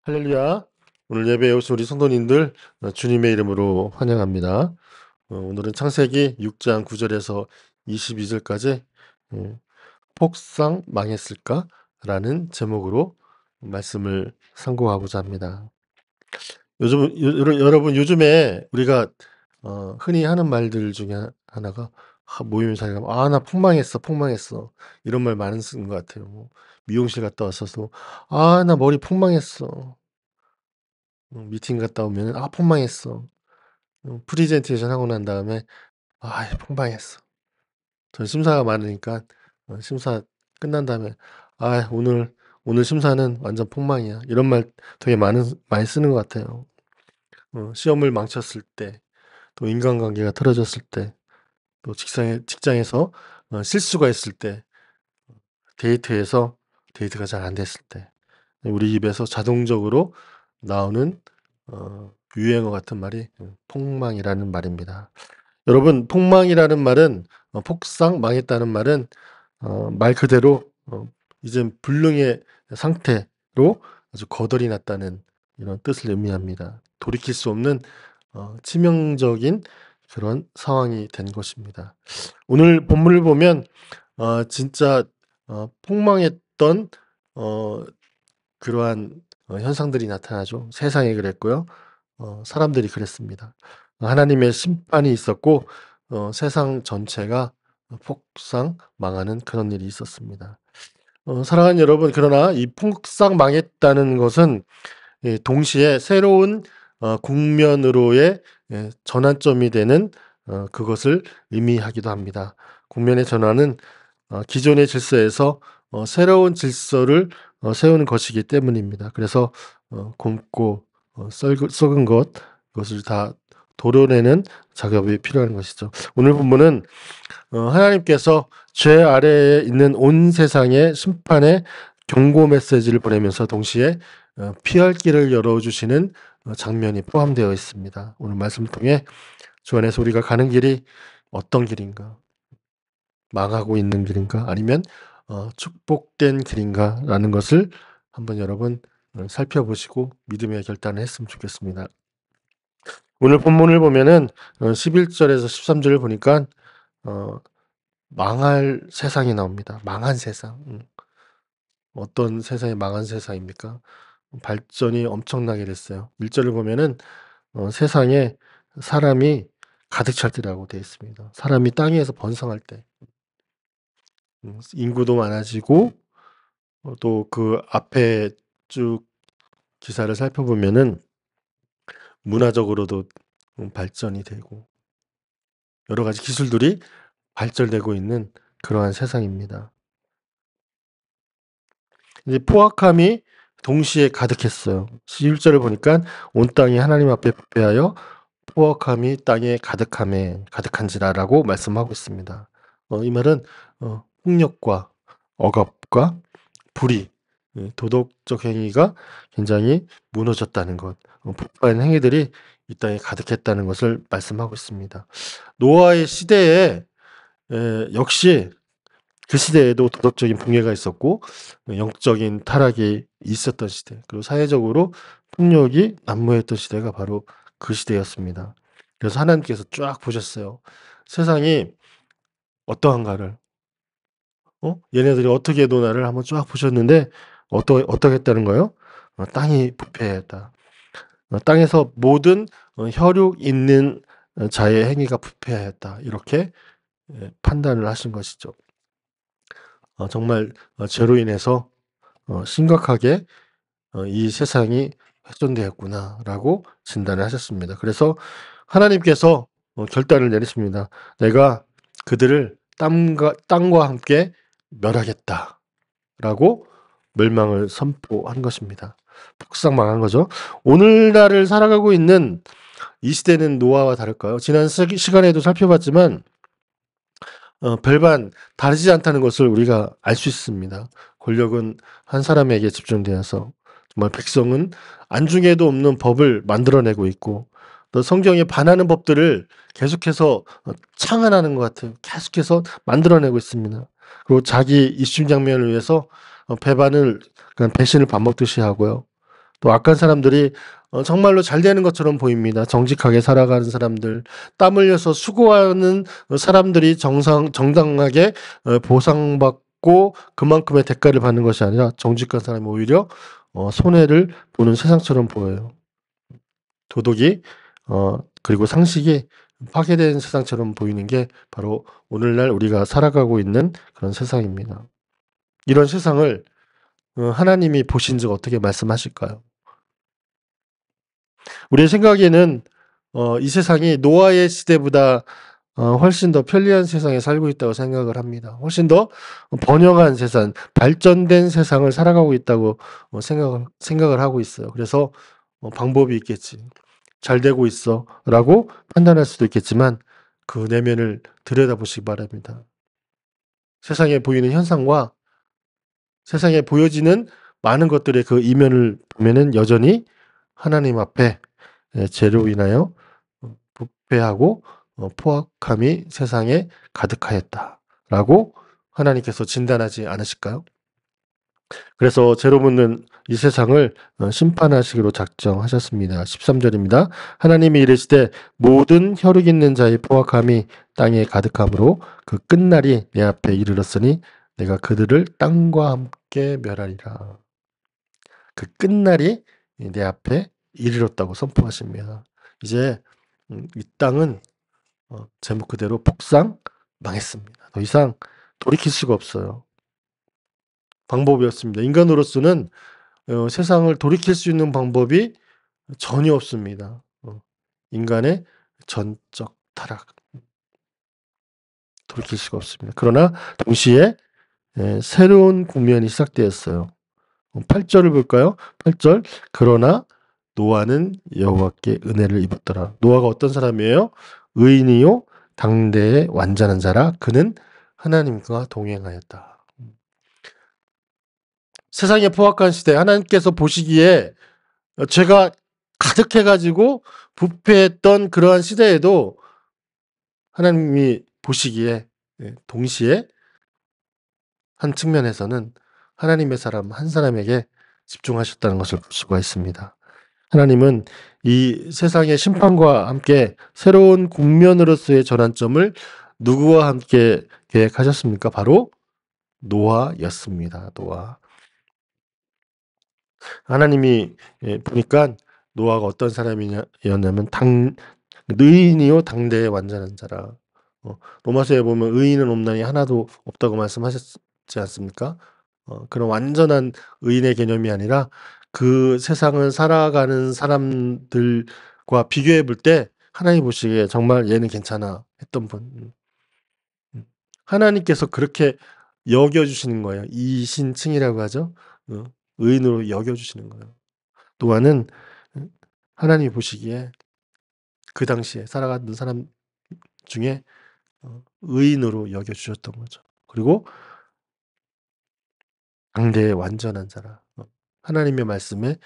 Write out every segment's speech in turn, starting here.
할렐루야. 오늘 예배에 오신 우리 성도님들 주님의 이름으로 환영합니다. 오늘은 창세기 6장 9절에서 22절까지 폭상 망했을까? 라는 제목으로 말씀을 상고하고자 합니다. 여러분 요즘에 우리가 흔히 하는 말들 중에 하나가 모임 자리 가면 나 폭망했어 이런 말 많이 쓰는 것 같아요. 뭐 미용실 갔다 왔어도 나 머리 폭망했어. 미팅 갔다 오면은 폭망했어. 프리젠테이션 하고 난 다음에 폭망했어. 전 심사가 많으니까 심사 끝난 다음에 오늘 심사는 완전 폭망이야. 이런 말 되게 많이 쓰는 것 같아요. 시험을 망쳤을 때, 또 인간관계가 틀어졌을 때, 또 직장에서 실수가 있을 때, 데이트에서 데이트가 잘 안 됐을 때, 우리 입에서 자동적으로 나오는 유행어 같은 말이 폭망이라는 말입니다. 여러분, 폭망이라는 말은 폭삭 망했다는 말은 말 그대로 이젠 불능의 상태로 아주 거덜이 났다는 이런 뜻을 의미합니다. 돌이킬 수 없는 치명적인 그런 상황이 된 것입니다. 오늘 본문을 보면 진짜 폭망했던 그러한 현상들이 나타나죠. 세상이 그랬고요. 사람들이 그랬습니다. 하나님의 심판이 있었고 세상 전체가 폭삭 망하는 그런 일이 있었습니다. 사랑하는 여러분, 그러나 이 폭삭 망했다는 것은 동시에 새로운 국면으로의 전환점이 되는 그것을 의미하기도 합니다. 국면의 전환은 기존의 질서에서 새로운 질서를 세우는 것이기 때문입니다. 그래서 곪고 썩은 그것을 다 도려내는 작업이 필요한 것이죠. 오늘 본문은 하나님께서 죄 아래에 있는 온 세상의 심판의 경고 메시지를 보내면서 동시에 피할 길을 열어주시는 장면이 포함되어 있습니다. 오늘 말씀을 통해 주 안에서 우리가 가는 길이 어떤 길인가? 망하고 있는 길인가? 아니면 축복된 길인가? 라는 것을 한번 여러분 살펴보시고 믿음의 결단을 했으면 좋겠습니다. 오늘 본문을 보면은 11절에서 13절을 보니까 망할 세상이 나옵니다. 망한 세상. 어떤 세상이 망한 세상입니까? 발전이 엄청나게 됐어요. 1절을 보면은 세상에 사람이 가득 찰 때라고 되어 있습니다. 사람이 땅 위에서 번성할 때. 인구도 많아지고 또 그 앞에 쭉 기사를 살펴보면은 문화적으로도 발전이 되고 여러 가지 기술들이 발전되고 있는 그러한 세상입니다. 이제 포악함이 동시에 가득했어요. 11절을 보니까 온 땅이 하나님 앞에 부패하여 포악함이 땅에 가득한지라라고 말씀하고 있습니다. 이 말은 폭력과 억압과 불의, 도덕적 행위가 굉장히 무너졌다는 것, 폭발한 행위들이 이 땅에 가득했다는 것을 말씀하고 있습니다. 노아의 시대에 역시 그 시대에도 도덕적인 붕괴가 있었고 영적인 타락이 있었던 시대, 그리고 사회적으로 폭력이 난무했던 시대가 바로 그 시대였습니다. 그래서 하나님께서 쫙 보셨어요. 세상이 어떠한가를, 얘네들이 어떻게 노나를 한번 쫙 보셨는데 어떻게 했다는 거예요? 땅이 부패했다. 땅에서 모든 혈육 있는 자의 행위가 부패하였다. 이렇게 판단을 하신 것이죠. 정말 죄로 인해서 심각하게 이 세상이 훼손되었구나라고 진단을 하셨습니다. 그래서 하나님께서 결단을 내리십니다. 내가 그들을 땅과 함께 멸하겠다라고 멸망을 선포한 것입니다. 폭삭 망한 거죠. 오늘날을 살아가고 있는 이 시대는 노아와 다를까요? 지난 시간에도 살펴봤지만 별반 다르지 않다는 것을 우리가 알 수 있습니다. 권력은 한 사람에게 집중되어서 정말 백성은 안중에도 없는 법을 만들어내고 있고 또 성경에 반하는 법들을 계속해서 창안하는 것 같아요. 계속해서 만들어내고 있습니다. 그리고 자기 이슈 장면을 위해서 배신을 밥 먹듯이 하고요. 또 악한 사람들이 정말로 잘 되는 것처럼 보입니다. 정직하게 살아가는 사람들, 땀 흘려서 수고하는 사람들이 정당하게 보상받고 그만큼의 대가를 받는 것이 아니라 정직한 사람이 오히려 손해를 보는 세상처럼 보여요. 도덕이 그리고 상식이 파괴된 세상처럼 보이는 게 바로 오늘날 우리가 살아가고 있는 그런 세상입니다. 이런 세상을 하나님이 보신 즉 어떻게 말씀하실까요? 우리의 생각에는 이 세상이 노아의 시대보다 훨씬 더 편리한 세상에 살고 있다고 생각을 합니다. 훨씬 더 번영한 세상, 발전된 세상을 살아가고 있다고 생각을 하고 있어요. 그래서 방법이 있겠지. 잘 되고 있어 라고 판단할 수도 있겠지만 그 내면을 들여다보시기 바랍니다. 세상에 보이는 현상과 세상에 보여지는 많은 것들의 그 이면을 보면은 여전히 하나님 앞에 죄로 인하여 부패하고 포악함이 세상에 가득하였다라고 하나님께서 진단하지 않으실까요? 그래서 죄로 묻는 이 세상을 심판하시기로 작정하셨습니다. 13절입니다. 하나님이 이르시되 모든 혈육 있는 자의 포악함이 땅에 가득함으로 그 끝날이 내 앞에 이르렀으니 내가 그들을 땅과 함께 멸하리라. 그 끝날이 내 앞에 이르렀다고 선포하십니다. 이제 이 땅은 제목 그대로 폭삭 망했습니다. 더 이상 돌이킬 수가 없어요. 방법이 없습니다. 인간으로서는 세상을 돌이킬 수 있는 방법이 전혀 없습니다. 인간의 전적 타락. 돌이킬 수가 없습니다. 그러나 동시에 새로운 국면이 시작되었어요. 8절을 볼까요? 8절. 그러나 노아는 여호와께 은혜를 입었더라. 노아가 어떤 사람이에요? 의인이요 당대의 완전한 자라. 그는 하나님과 동행하였다. 세상의 포악한 시대 하나님께서 보시기에 죄가 가득해가지고 부패했던 그러한 시대에도 하나님이 보시기에 동시에 한 측면에서는 하나님의 사람 한 사람에게 집중하셨다는 것을 볼 수가 있습니다. 하나님은 이 세상의 심판과 함께 새로운 국면으로서의 전환점을 누구와 함께 계획하셨습니까? 바로 노아였습니다. 노아. 하나님이 보니까 노아가 어떤 사람이었냐면 의인이요 당대의 완전한 자라. 로마서에 보면 의인은 없나니 하나도 없다고 말씀하셨지 않습니까? 그런 완전한 의인의 개념이 아니라 그 세상을 살아가는 사람들과 비교해 볼 때 하나님 보시기에 정말 얘는 괜찮아 했던 분. 하나님께서 그렇게 여겨주시는 거예요. 이신칭이라고 하죠. 의인으로 여겨주시는 거예요. 노아는 하나님이 보시기에 그 당시에 살아가던 사람 중에 의인으로 여겨주셨던 거죠. 그리고 당대의 완전한 자라. 하나님의 말씀에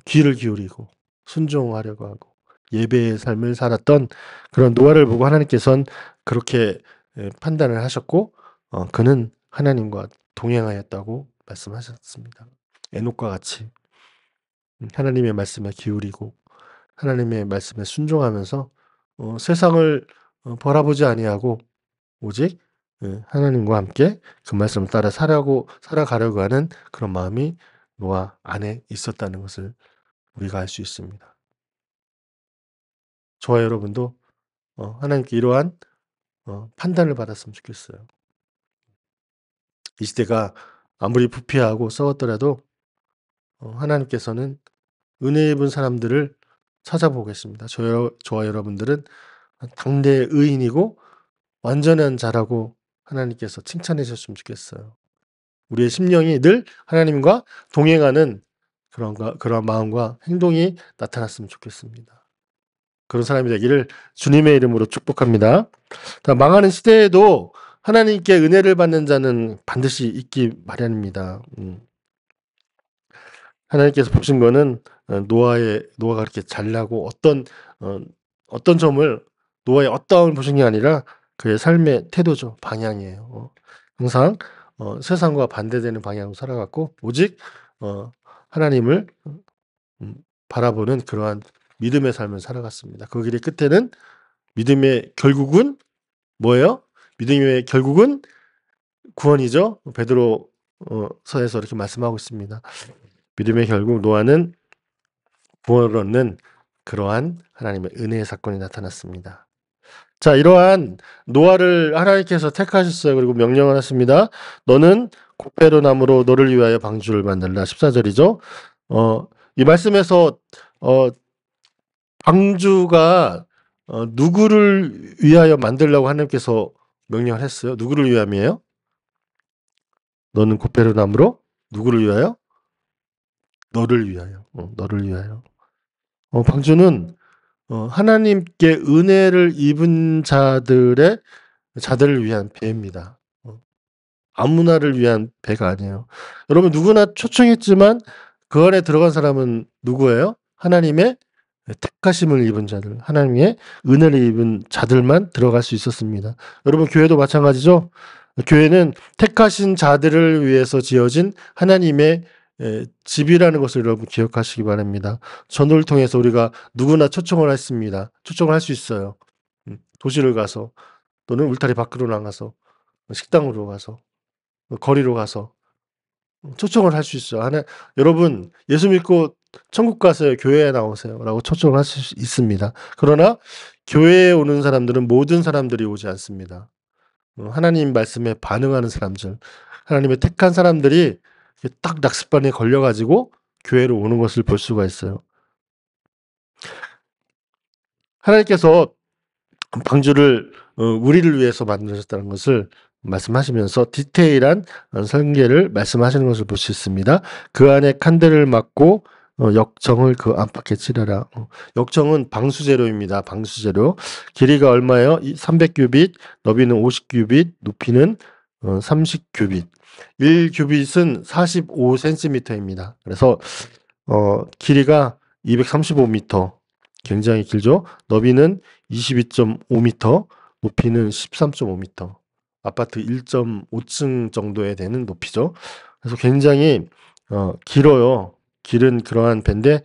귀를 기울이고 순종하려고 하고 예배의 삶을 살았던 그런 노아를 보고 하나님께서는 그렇게 판단을 하셨고 그는 하나님과 동행하였다고 말씀하셨습니다. 에녹과 같이 하나님의 말씀에 기울이고 하나님의 말씀에 순종하면서 세상을 바라보지 아니하고 오직 하나님과 함께 그 말씀을 따라 살아가려고 하는 그런 마음이 노아 안에 있었다는 것을 우리가 알 수 있습니다. 저와 여러분도 하나님께 이러한 판단을 받았으면 좋겠어요. 이 시대가 아무리 부패하고 썩었더라도 하나님께서는 은혜 입은 사람들을 찾아보겠습니다. 저와 여러분들은 당대의 의인이고 완전한 자라고 하나님께서 칭찬해 주셨으면 좋겠어요. 우리의 심령이 늘 하나님과 동행하는 그런 마음과 행동이 나타났으면 좋겠습니다. 그런 사람이 되기를 주님의 이름으로 축복합니다. 망하는 시대에도 하나님께 은혜를 받는 자는 반드시 있기 마련입니다. 하나님께서 보신 거는 노아가 그렇게 잘나고 어떤 점을 노아의 어떠함을 보신 게 아니라 그의 삶의 태도죠. 방향이에요. 항상 세상과 반대되는 방향으로 살아갔고 오직 하나님을 바라보는 그러한 믿음의 삶을 살아갔습니다. 그 길의 끝에는 믿음의 결국은 뭐예요? 믿음의 결국은 구원이죠. 베드로 서에서 이렇게 말씀하고 있습니다. 믿음의 결국 노아는 구원을 얻는 그러한 하나님의 은혜의 사건이 나타났습니다. 자, 이러한 노아를 하나님께서 택하셨어요. 그리고 명령을 하십니다. 너는 고페로 나무로 너를 위하여 방주를 만들라. 14절이죠. 이 말씀에서 방주가 누구를 위하여 만들라고 하나님께서 명령을 했어요. 누구를 위함이에요? 너는 고페로 나무로 누구를 위하여? 너를 위하여. 너를 위하여. 방주는 하나님께 은혜를 입은 자들을 위한 배입니다. 아무나를 위한 배가 아니에요. 여러분 누구나 초청했지만 그 안에 들어간 사람은 누구예요? 하나님의 택하심을 입은 자들, 하나님의 은혜를 입은 자들만 들어갈 수 있었습니다. 여러분 교회도 마찬가지죠. 교회는 택하신 자들을 위해서 지어진 하나님의 집이라는 것을 여러분 기억하시기 바랍니다. 전도를 통해서 우리가 누구나 초청을 했습니다. 초청을 할 수 있어요. 도시를 가서 또는 울타리 밖으로 나가서 식당으로 가서 거리로 가서 초청을 할 수 있어요. 여러분 예수 믿고 천국 가세요. 교회에 나오세요. 라고 초청을 할 수 있습니다. 그러나 교회에 오는 사람들은 모든 사람들이 오지 않습니다. 하나님 말씀에 반응하는 사람들, 하나님의 택한 사람들이 딱 낙습반에 걸려가지고 교회로 오는 것을 볼 수가 있어요. 하나님께서 방주를 우리를 위해서 만드셨다는 것을 말씀하시면서 디테일한 설계를 말씀하시는 것을 볼 수 있습니다. 그 안에 칸대를 막고 역정을 그 안팎에 칠하라. 역정은 방수재료입니다. 방수재료. 길이가 얼마예요? 300규빗, 너비는 50규빗, 높이는 30규빗. 1규빗은 45cm입니다. 그래서 길이가 235m. 굉장히 길죠? 너비는 22.5m, 높이는 13.5m. 아파트 1.5층 정도에 되는 높이죠. 그래서 굉장히 길어요. 길은 그러한 배인데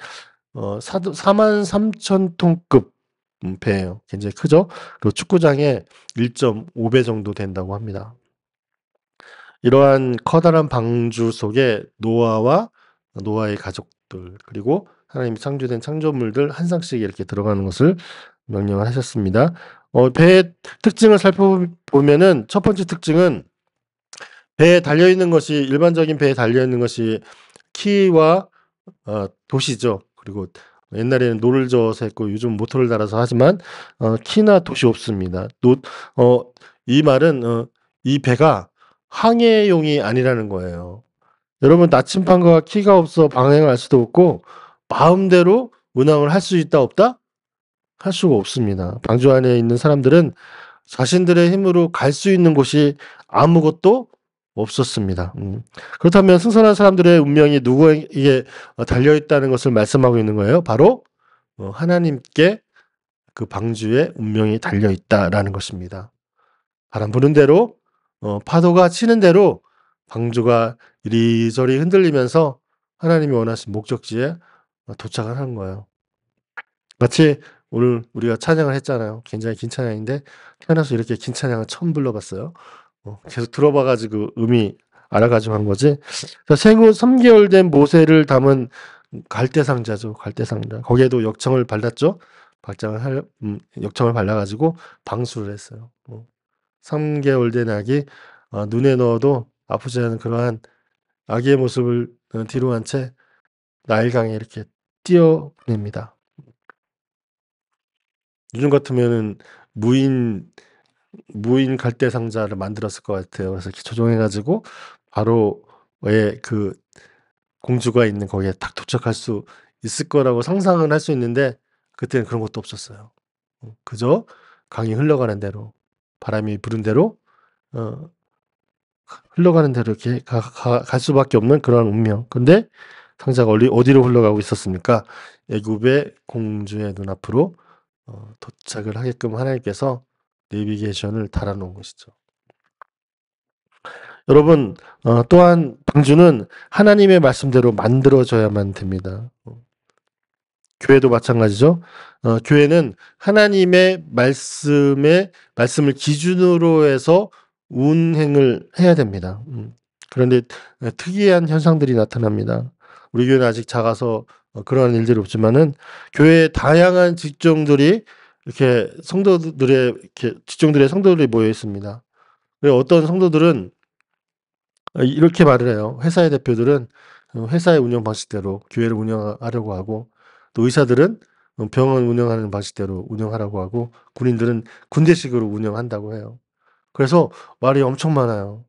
43,000톤급 배예요. 굉장히 크죠. 그리고 축구장에 1.5배 정도 된다고 합니다. 이러한 커다란 방주 속에 노아와 노아의 가족들 그리고 하나님이 창조된 창조물들 한 쌍씩 이렇게 들어가는 것을 명령을 하셨습니다. 배의 특징을 살펴보면은 첫 번째 특징은 배에 달려있는 것이 일반적인 배에 달려있는 것이 키와 돛이죠. 그리고 옛날에는 노를 저어서 했고 요즘 모터를 달아서 하지만 키나 돛이 없습니다. 이 말은 이 배가 항해용이 아니라는 거예요. 여러분 나침반과 키가 없어 방향을 알 수도 없고 마음대로 운항을 할 수 있다 없다? 할 수가 없습니다. 방주 안에 있는 사람들은 자신들의 힘으로 갈 수 있는 곳이 아무것도 없었습니다. 그렇다면 승선한 사람들의 운명이 누구에게 달려있다는 것을 말씀하고 있는 거예요. 바로 하나님께 그 방주의 운명이 달려있다라는 것입니다. 바람 부는 대로 파도가 치는 대로 방주가 이리저리 흔들리면서 하나님이 원하신 목적지에 도착을 하는 거예요. 마치 오늘 우리가 찬양을 했잖아요. 굉장히 긴 찬양인데 태어나서 이렇게 긴 찬양을 처음 불러봤어요. 계속 들어봐가지고 의미 알아가지고 한 거지. 생후 3개월 된 모세를 담은 갈대상자죠. 갈대상자. 거기에도 역청을 발랐죠. 역청을 발라가지고 방수를 했어요. 3개월 된 아기 눈에 넣어도 아프지 않은 그러한 아기의 모습을 뒤로 한 채 나일강에 이렇게 띄어냅니다. 요즘 같으면은 무인 갈대 상자를 만들었을 것 같아요. 그래서 이렇게 조종해가지고 바로 그 공주가 있는 거기에 딱 도착할 수 있을 거라고 상상은 할 수 있는데 그때는 그런 것도 없었어요. 그저 강이 흘러가는 대로 바람이 부른 대로 흘러가는 대로 이렇게 갈 수밖에 없는 그런 운명. 근데 상자가 어디로 흘러가고 있었습니까? 애굽의 공주의 눈앞으로 도착을 하게끔 하나님께서 내비게이션을 달아놓은 것이죠. 여러분 또한 방주는 하나님의 말씀대로 만들어져야만 됩니다. 교회도 마찬가지죠. 교회는 하나님의 말씀을 기준으로 해서 운행을 해야 됩니다. 그런데 특이한 현상들이 나타납니다. 우리 교회는 아직 작아서 그러한 일들이 없지만은 교회에 다양한 직종들이 이렇게 직종들의 성도들이 모여 있습니다. 그리고 어떤 성도들은 이렇게 말을 해요. 회사의 대표들은 회사의 운영 방식대로 교회를 운영하려고 하고, 또 의사들은 병원 운영하는 방식대로 운영하라고 하고, 군인들은 군대식으로 운영한다고 해요. 그래서 말이 엄청 많아요.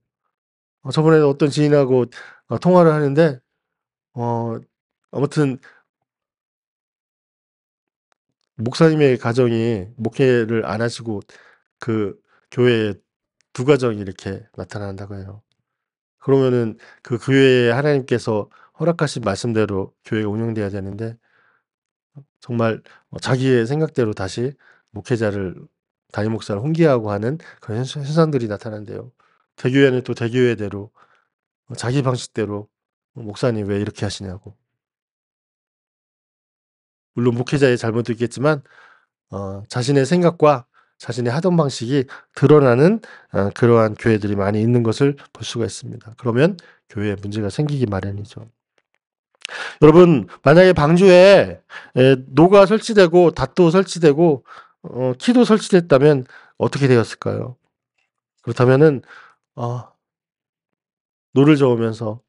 저번에 어떤 지인하고 통화를 하는데 어 아무튼 목사님의 가정이 목회를 안 하시고 그 교회에 두 가정이 이렇게 나타난다고 해요. 그러면은 그 교회에 하나님께서 허락하신 말씀대로 교회가 운영돼야 되는데 정말 자기의 생각대로 다시 목회자를, 담임 목사를 훈계하고 하는 그런 현상들이 나타난대요. 대교회는 또 대교회대로 자기 방식대로 목사님 왜 이렇게 하시냐고. 물론 목회자의 잘못도 있겠지만 자신의 생각과 자신의 하던 방식이 드러나는 그러한 교회들이 많이 있는 것을 볼 수가 있습니다. 그러면 교회에 문제가 생기기 마련이죠. 여러분, 만약에 방주에 노가 설치되고 닷도 설치되고 키도 설치됐다면 어떻게 되었을까요? 그렇다면은 노를 저으면서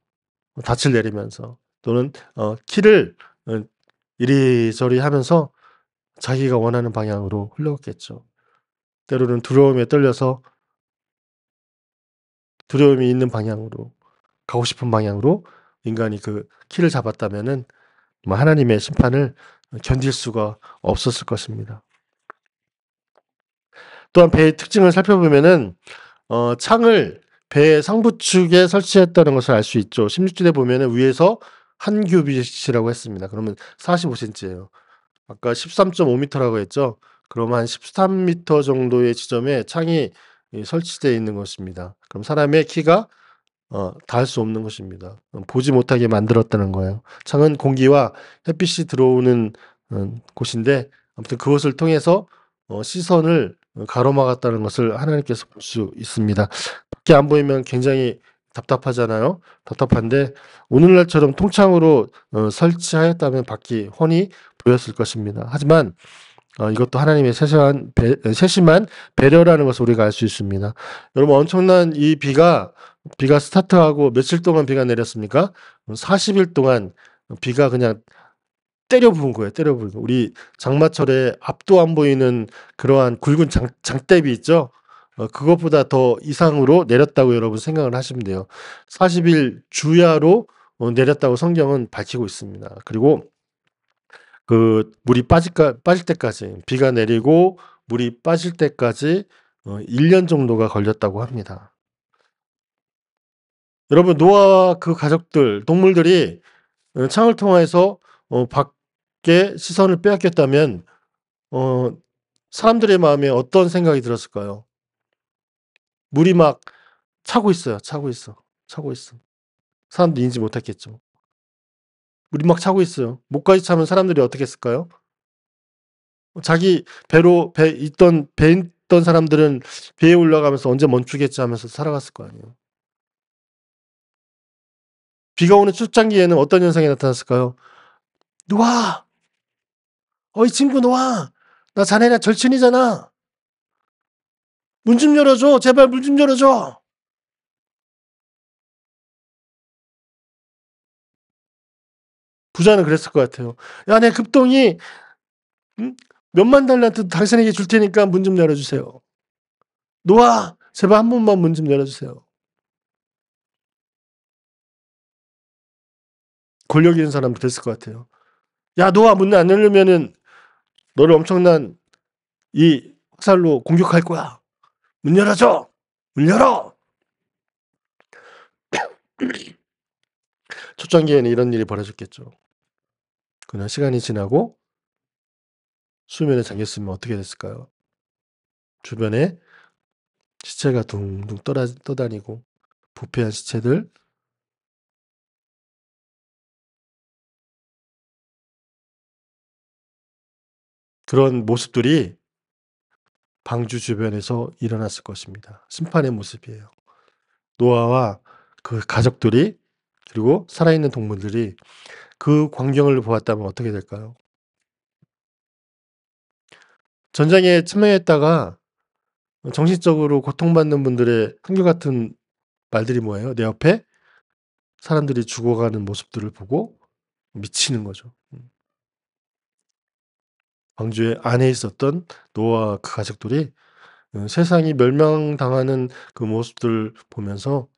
닻을 내리면서 또는 키를 이리저리 하면서 자기가 원하는 방향으로 흘러갔겠죠. 때로는 두려움에 떨려서 두려움이 있는 방향으로, 가고 싶은 방향으로 인간이 그 키를 잡았다면은 하나님의 심판을 견딜 수가 없었을 것입니다. 또한 배의 특징을 살펴보면은 창을 배의 상부축에 설치했다는 것을 알 수 있죠. 16절에 보면은 위에서 한 규빗이라고 했습니다. 그러면 45cm예요. 아까 13.5m라고 했죠. 그럼 한 13m 정도의 지점에 창이 설치되어 있는 것입니다. 그럼 사람의 키가 닿을 수 없는 것입니다. 보지 못하게 만들었다는 거예요. 창은 공기와 햇빛이 들어오는 곳인데 아무튼 그것을 통해서 시선을 가로막았다는 것을 하나님께서 볼 수 있습니다. 밖에 안 보이면 굉장히 답답하잖아요. 답답한데 오늘날처럼 통창으로 설치하였다면 밖이 훤히 보였을 것입니다. 하지만 이것도 하나님의 세심한 배려라는 것을 우리가 알 수 있습니다. 여러분, 엄청난 이 비가 스타트하고 며칠 동안 비가 내렸습니까? 40일 동안 비가 그냥 때려 부은 거예요. 때려 부은 거. 우리 장마철에 앞도 안 보이는 그러한 굵은 장대비 있죠? 그것보다 더 이상으로 내렸다고 여러분 생각을 하시면 돼요. 40일 주야로 내렸다고 성경은 밝히고 있습니다. 그리고 그 물이 빠질 때까지, 비가 내리고 물이 빠질 때까지 1년 정도가 걸렸다고 합니다. 여러분, 노아와 그 가족들, 동물들이 창을 통해서 밖에 시선을 빼앗겼다면 사람들의 마음에 어떤 생각이 들었을까요? 물이 막 차고 있어요. 차고 있어. 차고 있어. 사람들이 인지 못했겠죠. 물이 막 차고 있어요. 목까지 차면 사람들이 어떻게 했을까요? 자기 배 있던 사람들은 배에 올라가면서 언제 멈추겠지 하면서 살아갔을 거 아니에요. 비가 오는 출장기에는 어떤 현상이 나타났을까요? "놓아. 어이 친구 놓아. 나 자네네 절친이잖아. 문 좀 열어줘. 제발 문 좀 열어줘." 부자는 그랬을 것 같아요. "야, 내 급동이 음 몇만 달란트 당신에게 줄 테니까 문 좀 열어주세요. 놓아. 제발 한 번만 문 좀 열어주세요." 권력 있는 사람도 됐을 것 같아요. "야, 놓아. 문 안 열려면은 너를 엄청난 이 화살로 공격할 거야. 문 열어줘. 문 열어." 초창기에는 이런 일이 벌어졌겠죠. 그러나 시간이 지나고 수면에 잠겼으면 어떻게 됐을까요? 주변에 시체가 둥둥 떠다니고 부패한 시체들, 그런 모습들이 방주 주변에서 일어났을 것입니다. 심판의 모습이에요. 노아와 그 가족들이 그리고 살아있는 동물들이 그 광경을 보았다면 어떻게 될까요? 전쟁에 참여했다가 정신적으로 고통받는 분들의 한결같은 말들이 뭐예요? 내 옆에 사람들이 죽어가는 모습들을 보고 미치는 거죠. 방주에 안에 있었던 노아와 그 가족들이 세상이 멸망당하는 그 모습들을 보면서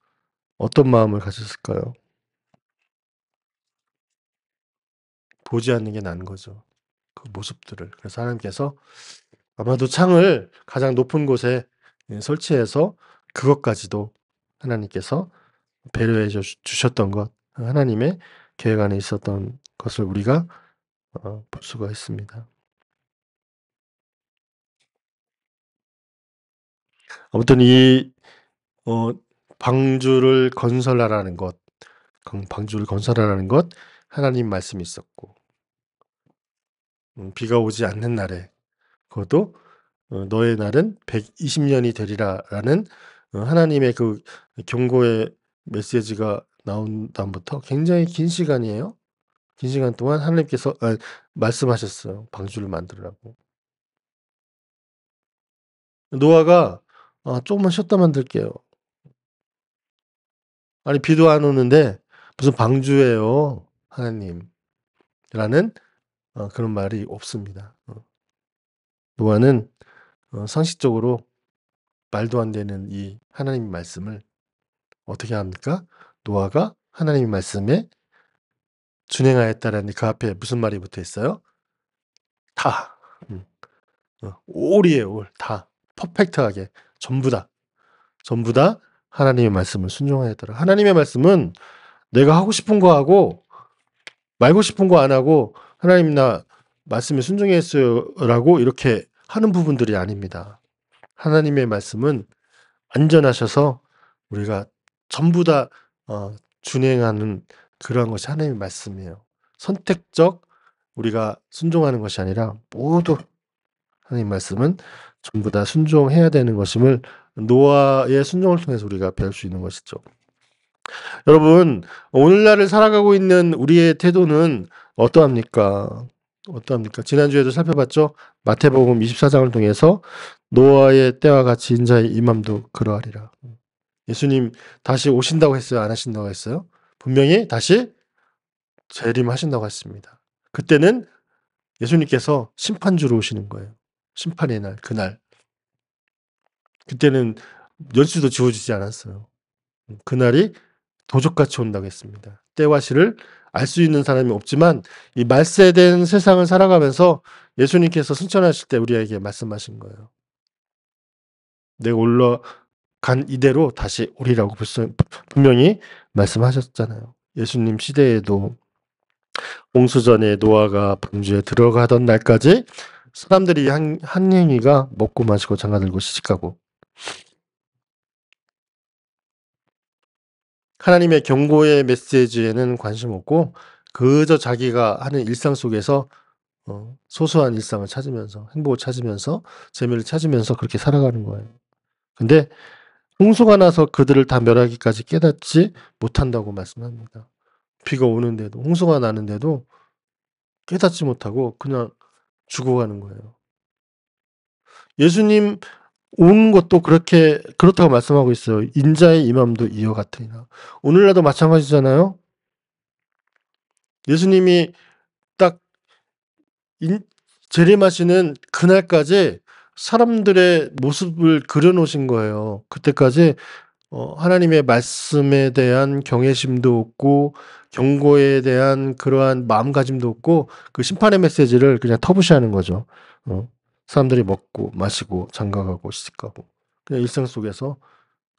어떤 마음을 가졌을까요? 보지 않는 게 나은 거죠. 그 모습들을. 그래서 하나님께서 아마도 창을 가장 높은 곳에 설치해서 그것까지도 하나님께서 배려해 주셨던 것, 하나님의 계획 안에 있었던 것을 우리가 볼 수가 있습니다. 아무튼 이 방주를 건설하라는 것, 방주를 건설하라는 것, 하나님 말씀이 있었고, 비가 오지 않는 날에 그것도 너의 날은 120년이 되리라라는 하나님의 그 경고의 메시지가 나온 다음부터 굉장히 긴 시간이에요. 긴 시간 동안 하나님께서 말씀하셨어요. 방주를 만들으라고. 노아가 조금만 쉬었다 만들게요. 아니 비도 안 오는데 무슨 방주예요, 하나님. 라는 그런 말이 없습니다. 노아는 상식적으로 말도 안 되는 이 하나님의 말씀을 어떻게 합니까? 노아가 하나님의 말씀에 준행하였다라는 그 앞에 무슨 말이 붙어 있어요? 다. 올이에요, 올. 다. 퍼펙트하게. 전부 다. 전부 다 하나님의 말씀을 순종하였더라. 하나님의 말씀은 내가 하고 싶은 거 하고 말고 싶은 거 안 하고 하나님 나 말씀에 순종했어요라고 이렇게 하는 부분들이 아닙니다. 하나님의 말씀은 완전하셔서 우리가 전부 다 준행하는 그러한 것이 하나님의 말씀이에요. 선택적 우리가 순종하는 것이 아니라 모두 하나님 말씀은 전부 다 순종해야 되는 것임을 노아의 순종을 통해서 우리가 배울 수 있는 것이죠. 여러분, 오늘날을 살아가고 있는 우리의 태도는 어떠합니까? 어떠합니까? 지난주에도 살펴봤죠? 마태복음 24장을 통해서 노아의 때와 같이 인자의 임함도 그러하리라. 예수님 다시 오신다고 했어요? 안 하신다고 했어요? 분명히 다시 재림하신다고 했습니다. 그때는 예수님께서 심판주로 오시는 거예요. 심판의 날, 그날. 그때는 연수도 지워지지 않았어요. 그날이 도적같이 온다고 했습니다. 때와 시를 알 수 있는 사람이 없지만 이 말세된 세상을 살아가면서 예수님께서 승천하실 때 우리에게 말씀하신 거예요. 내가 올라간 이대로 다시 오리라고 분명히 말씀하셨잖아요. 예수님 시대에도 홍수전에 노아가 방주에 들어가던 날까지 사람들이 한 행위가 먹고 마시고 장가들고 시집가고 하나님의 경고의 메시지에는 관심 없고 그저 자기가 하는 일상 속에서 소소한 일상을 찾으면서 행복을 찾으면서 재미를 찾으면서 그렇게 살아가는 거예요. 근데 홍수가 나서 그들을 다 멸하기까지 깨닫지 못한다고 말씀합니다. 비가 오는데도 홍수가 나는데도 깨닫지 못하고 그냥 죽어가는 거예요. 예수님 온 것도 그렇다고 말씀하고 있어요. 인자의 임함도 이와 같으니라. 오늘날도 마찬가지잖아요. 예수님이 딱 재림하시는 그날까지 사람들의 모습을 그려놓으신 거예요. 그때까지 하나님의 말씀에 대한 경외심도 없고 경고에 대한 그러한 마음가짐도 없고 그 심판의 메시지를 그냥 터부시하는 거죠. 사람들이 먹고 마시고 장가가고 시집가고 그냥 일상 속에서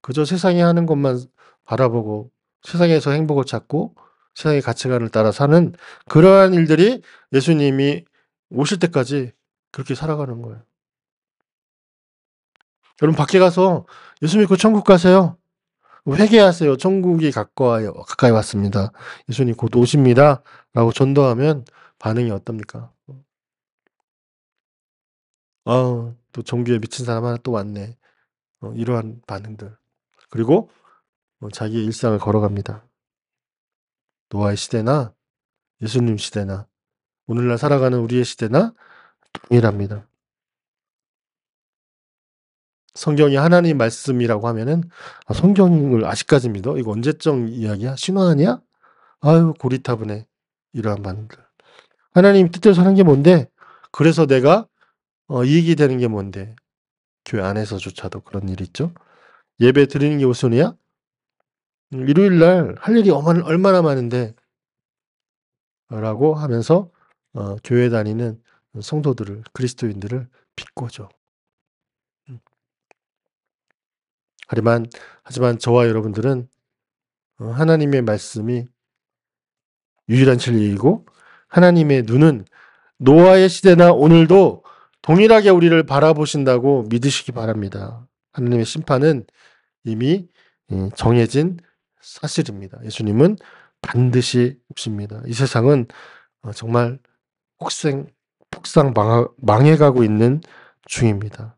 그저 세상이 하는 것만 바라보고 세상에서 행복을 찾고 세상의 가치관을 따라 사는 그러한 일들이 예수님이 오실 때까지 그렇게 살아가는 거예요. 여러분 밖에 가서 예수 믿고 천국 가세요. 회개하세요. 천국이 가까이 왔습니다. 예수님 곧 오십니다. 라고 전도하면 반응이 어떻습니까? 또 종교에 미친 사람 하나 또 왔네. 이러한 반응들. 그리고 자기의 일상을 걸어갑니다. 노아의 시대나 예수님 시대나 오늘날 살아가는 우리의 시대나 동일합니다. 성경이 하나님 말씀이라고 하면은 성경을 아직까지 믿어? 이거 언제적 이야기야? 신화 아니야? 아유 고리타분해. 이러한 반응들. 하나님 뜻대로 사는 게 뭔데? 그래서 내가 이익이 되는 게 뭔데? 교회 안에서조차도 그런 일이 있죠. 예배 드리는 게 우선이야? 일요일 날 할 일이 얼마나 많은데 라고 하면서 교회 다니는 성도들을 그리스도인들을 비꼬죠. 하지만 저와 여러분들은 하나님의 말씀이 유일한 진리이고 하나님의 눈은 노아의 시대나 오늘도 동일하게 우리를 바라보신다고 믿으시기 바랍니다. 하나님의 심판은 이미 정해진 사실입니다. 예수님은 반드시 오십니다. 이 세상은 정말 폭삭 망해가고 있는 중입니다.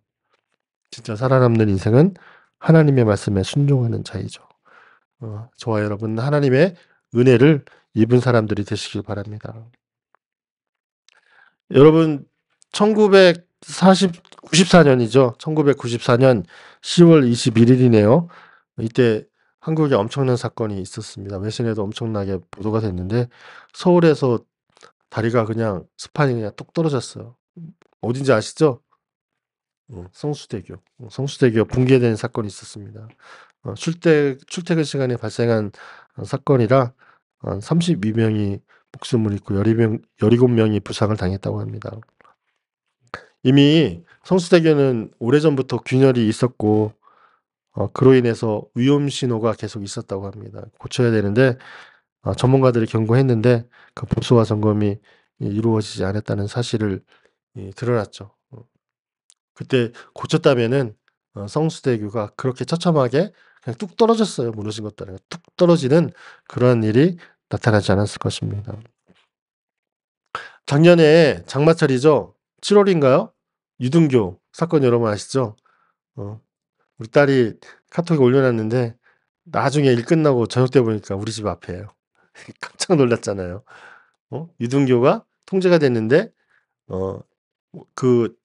진짜 살아남는 인생은 하나님의 말씀에 순종하는 자이죠. 저와 여러분 하나님의 은혜를 입은 사람들이 되시길 바랍니다. 여러분 1994년이죠. 1994년 10월 21일이네요. 이때 한국에 엄청난 사건이 있었습니다. 외신에도 엄청나게 보도가 됐는데 서울에서 다리가 그냥 스판이 그냥 뚝 떨어졌어요. 어딘지 아시죠? 성수대교. 성수대교 붕괴된 사건이 있었습니다. 출퇴근 시간에 발생한 사건이라 32명이 목숨을 잃고 17명이 부상을 당했다고 합니다. 이미 성수대교는 오래전부터 균열이 있었고 그로 인해서 위험 신호가 계속 있었다고 합니다. 고쳐야 되는데 전문가들이 경고했는데 그 보수와 점검이 이루어지지 않았다는 사실을 드러났죠. 그때 고쳤다면은 성수대교가 그렇게 처참하게 그냥 뚝 떨어졌어요. 무너진 것도 아니고 뚝 떨어지는 그런 일이 나타나지 않았을 것입니다. 작년에 장마철이죠. 7월인가요? 유등교 사건 여러분 아시죠? 우리 딸이 카톡에 올려놨는데 나중에 일 끝나고 저녁 때 보니까 우리 집 앞에요. 깜짝 놀랐잖아요. 유등교가 통제가 됐는데 그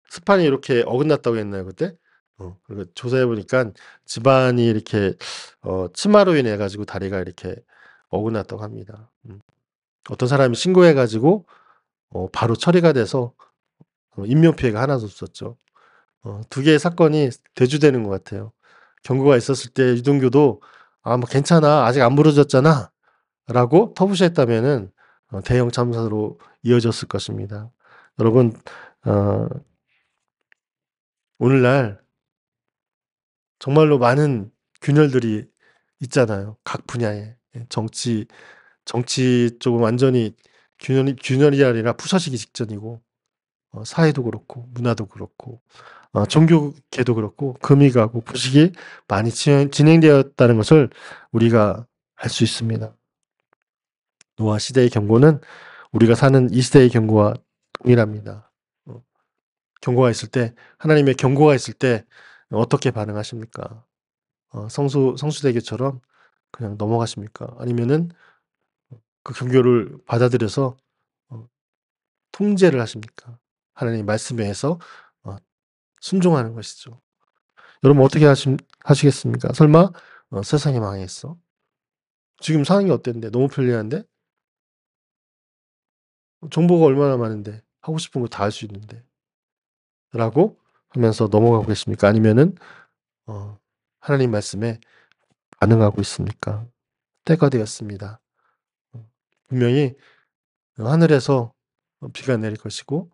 스판이 이렇게 어긋났다고 했나요 그때? 그리고 조사해 보니까 집안이 이렇게 치마로 인해 가지고 다리가 이렇게 어긋났다고 합니다. 어떤 사람이 신고해 가지고 바로 처리가 돼서 인명 피해가 하나도 없었죠. 두 개의 사건이 대주되는 것 같아요. 경고가 있었을 때 유동규도 뭐 괜찮아 아직 안 부러졌잖아 라고 터부시했다면은 대형 참사로 이어졌을 것입니다. 여러분 오늘날 정말로 많은 균열들이 있잖아요. 각 분야에. 정치 쪽은 완전히 균열이 아니라 부서지기 직전이고 사회도 그렇고 문화도 그렇고 종교계도 그렇고 금이 가고 부식이 많이 진행되었다는 것을 우리가 알 수 있습니다. 노아 시대의 경고는 우리가 사는 이 시대의 경고와 동일합니다. 경고가 있을 때 하나님의 경고가 있을 때 어떻게 반응하십니까? 성수대교처럼 그냥 넘어가십니까? 아니면은 그 경고를 받아들여서 통제를 하십니까? 하나님 말씀에 의해서 순종하는 것이죠. 여러분 어떻게 하시겠습니까? 설마 세상이 망했어? 지금 상황이 어땠는데? 너무 편리한데? 정보가 얼마나 많은데 하고 싶은 거 다 할 수 있는데 라고 하면서 넘어가고 계십니까? 아니면은 하나님 말씀에 반응하고 있습니까? 때가 되었습니다. 분명히 하늘에서 비가 내릴 것이고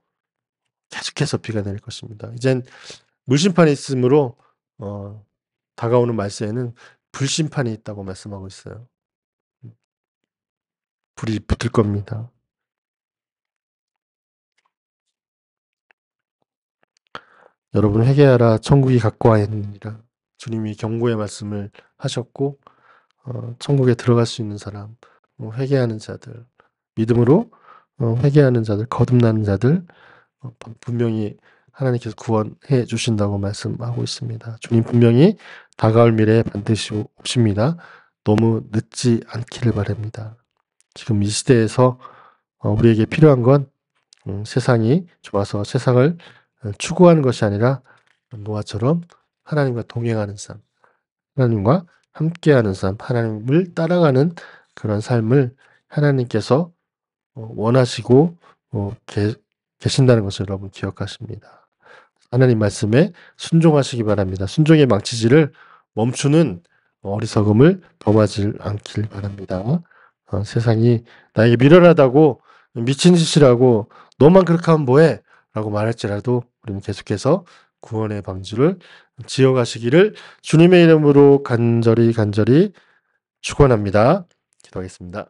계속해서 비가 내릴 것입니다. 이젠 물심판이 있으므로 다가오는 말세에는 불심판이 있다고 말씀하고 있어요. 불이 붙을 겁니다. 여러분 회개하라 천국이 가까워 있느니라. 주님이 경고의 말씀을 하셨고 천국에 들어갈 수 있는 사람, 회개하는 자들, 믿음으로 회개하는 자들, 거듭나는 자들 분명히 하나님께서 구원해 주신다고 말씀하고 있습니다. 주님 분명히 다가올 미래에 반드시 오십니다. 너무 늦지 않기를 바랍니다. 지금 이 시대에서 우리에게 필요한 건 세상이 좋아서 세상을 추구하는 것이 아니라 노아처럼 하나님과 동행하는 삶, 하나님과 함께하는 삶, 하나님을 따라가는 그런 삶을 하나님께서 원하시고 계신다는 것을 여러분 기억하십니다. 하나님 말씀에 순종하시기 바랍니다. 순종의 망치질을 멈추는 어리석음을 범하지 않길 바랍니다. 세상이 나에게 미련하다고 미친 짓이라고 너만 그렇게 하면 뭐해? 라고 말할지라도 우리는 계속해서 구원의 방주를 지어가시기를 주님의 이름으로 간절히 축원합니다. 기도하겠습니다.